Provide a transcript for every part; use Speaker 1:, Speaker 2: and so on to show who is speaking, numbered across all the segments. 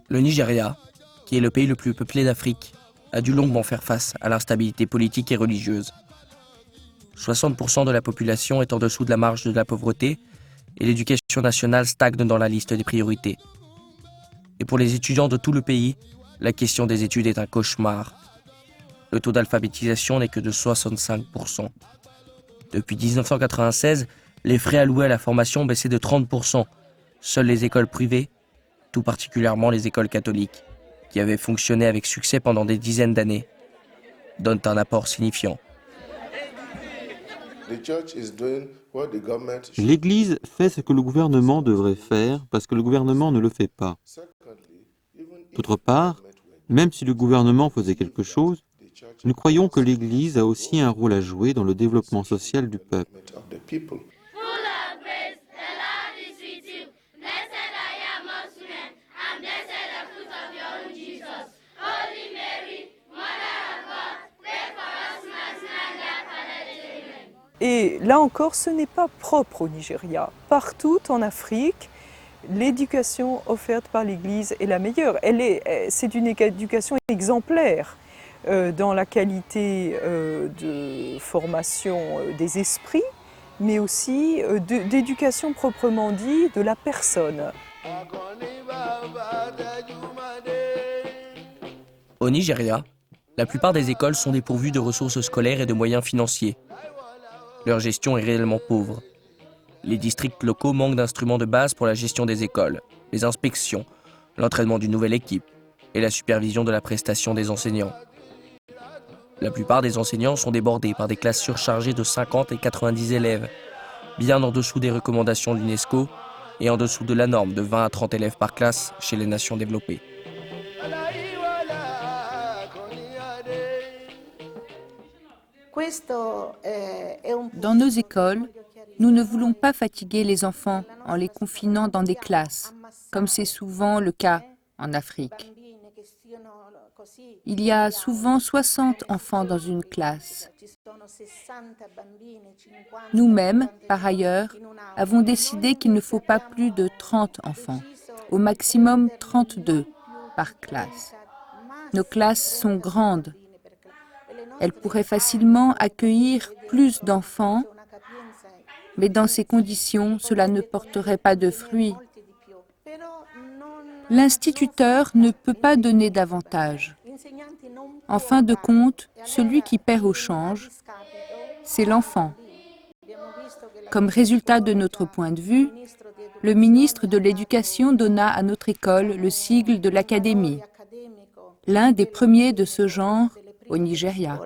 Speaker 1: Le Nigeria, qui est le pays le plus peuplé d'Afrique, a dû longuement faire face à l'instabilité politique et religieuse. 60% de la population est en dessous de la marge de la pauvreté et l'éducation nationale stagne dans la liste des priorités. Et pour les étudiants de tout le pays, la question des études est un cauchemar. Le taux d'alphabétisation n'est que de 65%. Depuis 1996, les frais alloués à la formation ont baissé de 30%. Seules les écoles privées, tout particulièrement les écoles catholiques, qui avaient fonctionné avec succès pendant des dizaines d'années, donnent un apport signifiant.
Speaker 2: L'Église fait ce que le gouvernement devrait faire parce que le gouvernement ne le fait pas. D'autre part, même si le gouvernement faisait quelque chose, nous croyons que l'Église a aussi un rôle à jouer dans le développement social du peuple.
Speaker 3: Et là encore, ce n'est pas propre au Nigeria. Partout en Afrique, l'éducation offerte par l'Église est la meilleure. C'est une éducation exemplaire dans la qualité de formation des esprits, mais aussi d'éducation proprement dit de la personne.
Speaker 1: Au Nigeria, la plupart des écoles sont dépourvues de ressources scolaires et de moyens financiers. Leur gestion est réellement pauvre. Les districts locaux manquent d'instruments de base pour la gestion des écoles, les inspections, l'entraînement d'une nouvelle équipe et la supervision de la prestation des enseignants. La plupart des enseignants sont débordés par des classes surchargées de 50 et 90 élèves, bien en dessous des recommandations de l'UNESCO et en dessous de la norme de 20 à 30 élèves par classe chez les nations développées.
Speaker 4: Dans nos écoles, nous ne voulons pas fatiguer les enfants en les confinant dans des classes, comme c'est souvent le cas en Afrique. Il y a souvent 60 enfants dans une classe. Nous-mêmes, par ailleurs, avons décidé qu'il ne faut pas plus de 30 enfants, au maximum 32 par classe. Nos classes sont grandes. Elles pourraient facilement accueillir plus d'enfants, mais dans ces conditions, cela ne porterait pas de fruits. L'instituteur ne peut pas donner davantage. En fin de compte, celui qui perd au change, c'est l'enfant. Comme résultat de notre point de vue, le ministre de l'Éducation donna à notre école le sigle de l'Académie, l'un des premiers de ce genre au Nigeria.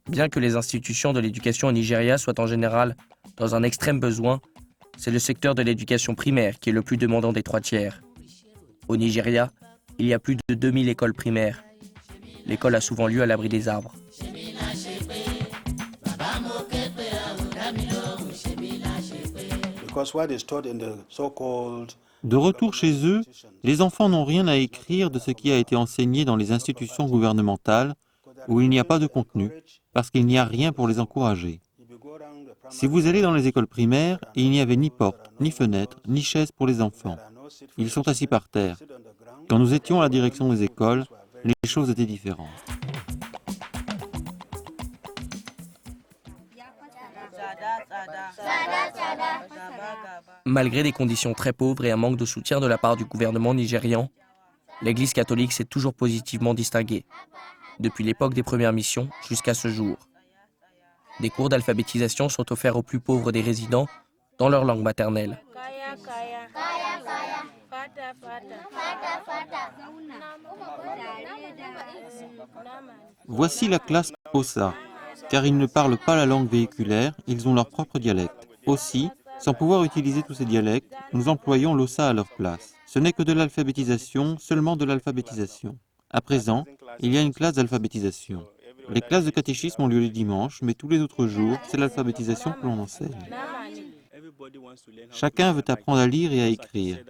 Speaker 1: Bien que les institutions de l'éducation au Nigeria soient en général dans un extrême besoin, c'est le secteur de l'éducation primaire qui est le plus demandant des 3 tiers. Au Nigeria, il y a plus de 2000 écoles primaires. L'école a souvent lieu à l'abri des arbres.
Speaker 2: De retour chez eux, les enfants n'ont rien à écrire de ce qui a été enseigné dans les institutions gouvernementales où il n'y a pas de contenu, parce qu'il n'y a rien pour les encourager. Si vous allez dans les écoles primaires, il n'y avait ni porte, ni fenêtre, ni chaise pour les enfants. Ils sont assis par terre. Quand nous étions à la direction des écoles, les choses étaient différentes.
Speaker 1: Malgré des conditions très pauvres et un manque de soutien de la part du gouvernement nigérian, l'Église catholique s'est toujours positivement distinguée, depuis l'époque des premières missions jusqu'à ce jour. Des cours d'alphabétisation sont offerts aux plus pauvres des résidents dans leur langue maternelle.
Speaker 2: Voici la classe Ossa. Car ils ne parlent pas la langue véhiculaire, ils ont leur propre dialecte. Aussi, sans pouvoir utiliser tous ces dialectes, nous employons l'Ossa à leur place. Ce n'est que de l'alphabétisation, seulement de l'alphabétisation. À présent, il y a une classe d'alphabétisation. Les classes de catéchisme ont lieu les dimanches, mais tous les autres jours, c'est l'alphabétisation que l'on enseigne. Chacun veut apprendre à lire et à écrire.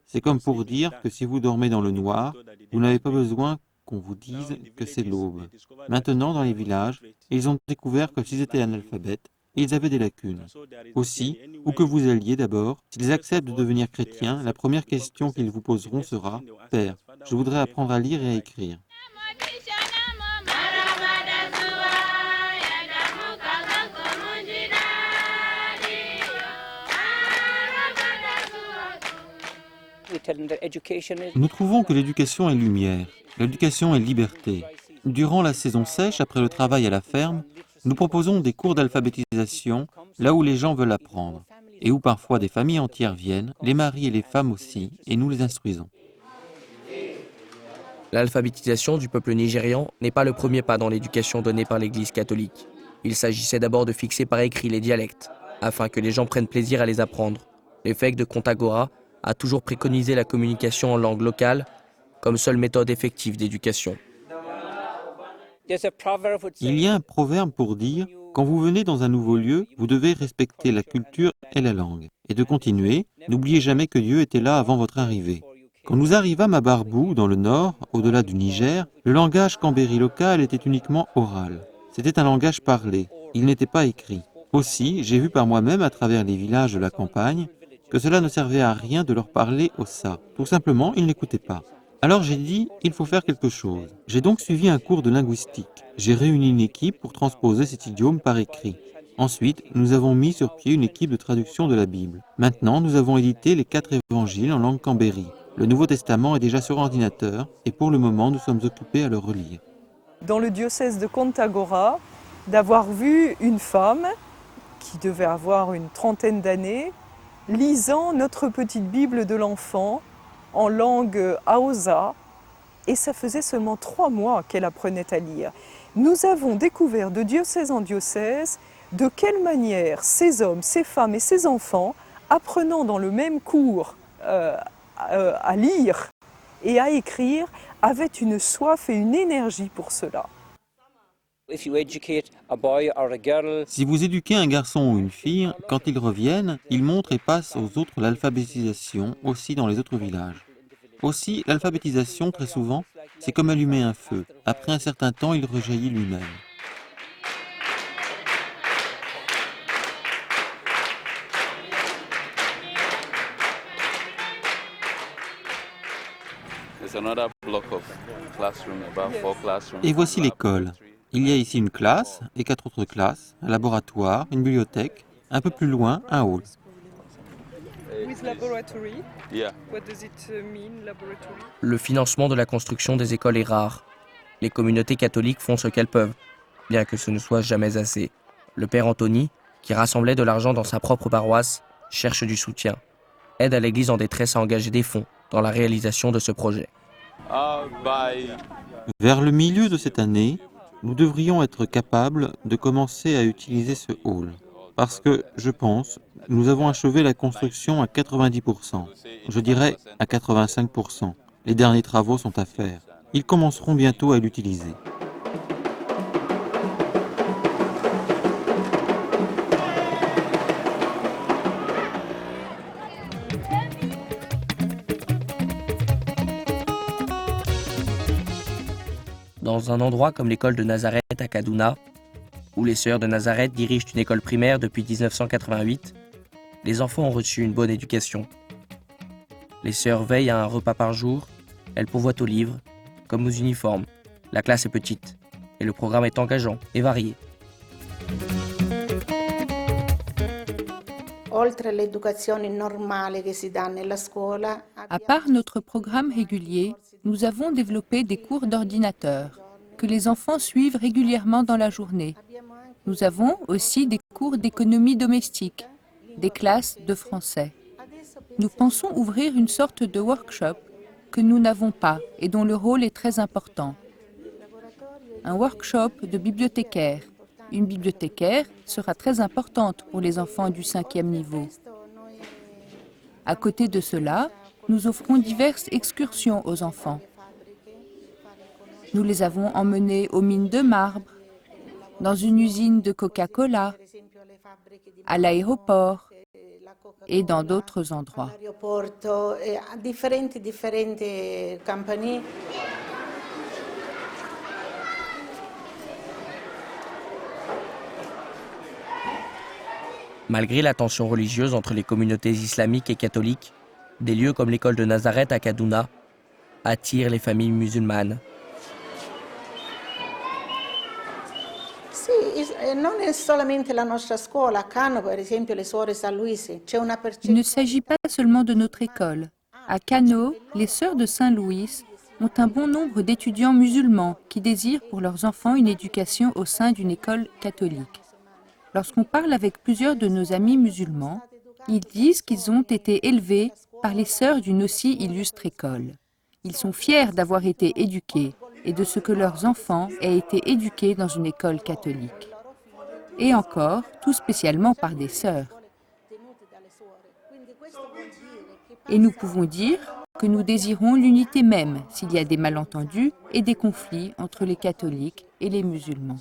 Speaker 2: C'est comme pour dire que si vous dormez dans le noir, vous n'avez pas besoin qu'on vous dise que c'est l'aube. Maintenant, dans les villages, ils ont découvert que s'ils étaient analphabètes, ils avaient des lacunes. Aussi, où que vous alliez d'abord, s'ils acceptent de devenir chrétiens, la première question qu'ils vous poseront sera « Père, je voudrais apprendre à lire et à écrire. » Nous trouvons que l'éducation est lumière, l'éducation est liberté. Durant la saison sèche, après le travail à la ferme, nous proposons des cours d'alphabétisation là où les gens veulent apprendre et où parfois des familles entières viennent, les maris et les femmes aussi, et nous les instruisons.
Speaker 1: L'alphabétisation du peuple nigérian n'est pas le premier pas dans l'éducation donnée par l'Église catholique. Il s'agissait d'abord de fixer par écrit les dialectes, afin que les gens prennent plaisir à les apprendre. L'évêque de Kontagora a toujours préconisé la communication en langue locale comme seule méthode effective d'éducation.
Speaker 2: Il y a un proverbe pour dire « Quand vous venez dans un nouveau lieu, vous devez respecter la culture et la langue. » Et de continuer, n'oubliez jamais que Dieu était là avant votre arrivée. Quand nous arrivâmes à Barbou, dans le nord, au-delà du Niger, le langage cambéri local était uniquement oral. C'était un langage parlé, il n'était pas écrit. Aussi, j'ai vu par moi-même à travers les villages de la campagne que cela ne servait à rien de leur parler au ça. Tout simplement, ils n'écoutaient pas. Alors j'ai dit, il faut faire quelque chose. J'ai donc suivi un cours de linguistique. J'ai réuni une équipe pour transposer cet idiome par écrit. Ensuite, nous avons mis sur pied une équipe de traduction de la Bible. Maintenant, nous avons édité les 4 évangiles en langue cambéri. Le Nouveau Testament est déjà sur ordinateur et pour le moment, nous sommes occupés à le relire.
Speaker 3: Dans le diocèse de Kontagora, d'avoir vu une femme qui devait avoir une trentaine d'années, lisant notre petite Bible de l'enfant en langue Haoussa, et ça faisait seulement 3 mois qu'elle apprenait à lire. Nous avons découvert de diocèse en diocèse de quelle manière ces hommes, ces femmes et ces enfants, apprenant dans le même cours à lire et à écrire, avaient une soif et une énergie pour cela.
Speaker 2: Si vous éduquez un garçon ou une fille, quand ils reviennent, ils montrent et passent aux autres l'alphabétisation aussi dans les autres villages. Aussi, l'alphabétisation, très souvent, c'est comme allumer un feu. Après un certain temps, il rejaillit lui-même. Et voici l'école. Il y a ici une classe et 4 autres classes, un laboratoire, une bibliothèque, un peu plus loin, un hall.
Speaker 1: Le financement de la construction des écoles est rare. Les communautés catholiques font ce qu'elles peuvent, bien que ce ne soit jamais assez. Le père Anthony, qui rassemblait de l'argent dans sa propre paroisse, cherche du soutien. Aide à l'église en détresse à engager des fonds dans la réalisation de ce projet.
Speaker 2: Vers le milieu de cette année, nous devrions être capables de commencer à utiliser ce hall. Parce que, je pense, nous avons achevé la construction à 90%. Je dirais à 85%. Les derniers travaux sont à faire. Ils commenceront bientôt à l'utiliser.
Speaker 1: Dans un endroit comme l'école de Nazareth à Kaduna, où les sœurs de Nazareth dirigent une école primaire depuis 1988, les enfants ont reçu une bonne éducation. Les sœurs veillent à un repas par jour, elles pourvoient aux livres, comme aux uniformes. La classe est petite, et le programme est engageant et varié.
Speaker 4: À part notre programme régulier, nous avons développé des cours d'ordinateur que les enfants suivent régulièrement dans la journée. Nous avons aussi des cours d'économie domestique, des classes de français. Nous pensons ouvrir une sorte de workshop que nous n'avons pas et dont le rôle est très important. Un workshop de bibliothécaire. Une bibliothécaire sera très importante pour les enfants du 5e niveau. À côté de cela, nous offrons diverses excursions aux enfants. Nous les avons emmenés aux mines de marbre, dans une usine de Coca-Cola, à l'aéroport et dans d'autres endroits.
Speaker 1: Malgré la tension religieuse entre les communautés islamiques et catholiques, des lieux comme l'école de Nazareth à Kaduna attirent les familles musulmanes.
Speaker 4: Il ne s'agit pas seulement de notre école. À Kano, les sœurs de Saint-Louis ont un bon nombre d'étudiants musulmans qui désirent pour leurs enfants une éducation au sein d'une école catholique. Lorsqu'on parle avec plusieurs de nos amis musulmans, ils disent qu'ils ont été élevés par les sœurs d'une aussi illustre école. Ils sont fiers d'avoir été éduqués et de ce que leurs enfants aient été éduqués dans une école catholique. Et encore, tout spécialement par des sœurs. Et nous pouvons dire que nous désirons l'unité même s'il y a des malentendus et des conflits entre les catholiques et les musulmans.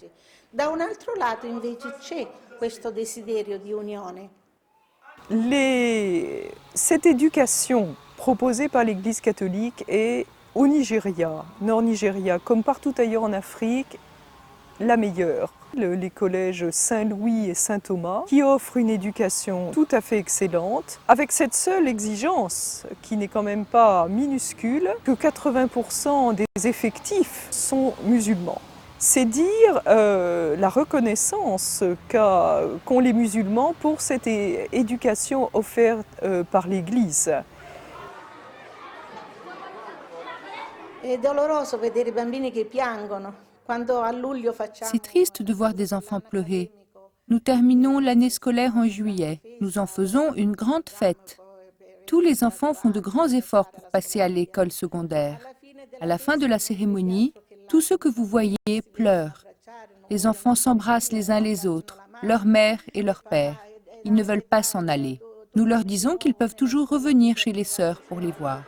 Speaker 3: Cette éducation proposée par l'Église catholique est au Nigeria, Nord-Nigeria, comme partout ailleurs en Afrique, la meilleure. Les collèges Saint-Louis et Saint-Thomas, qui offrent une éducation tout à fait excellente, avec cette seule exigence, qui n'est quand même pas minuscule, que 80% des effectifs sont musulmans. C'est dire la reconnaissance qu'ont les musulmans pour cette éducation offerte par l'Église.
Speaker 4: C'est triste de voir des enfants pleurer. Nous terminons l'année scolaire en juillet. Nous en faisons une grande fête. Tous les enfants font de grands efforts pour passer à l'école secondaire. À la fin de la cérémonie, tous ceux que vous voyez pleurent. Les enfants s'embrassent les uns les autres, leur mère et leur père. Ils ne veulent pas s'en aller. Nous leur disons qu'ils peuvent toujours revenir chez les sœurs pour les voir.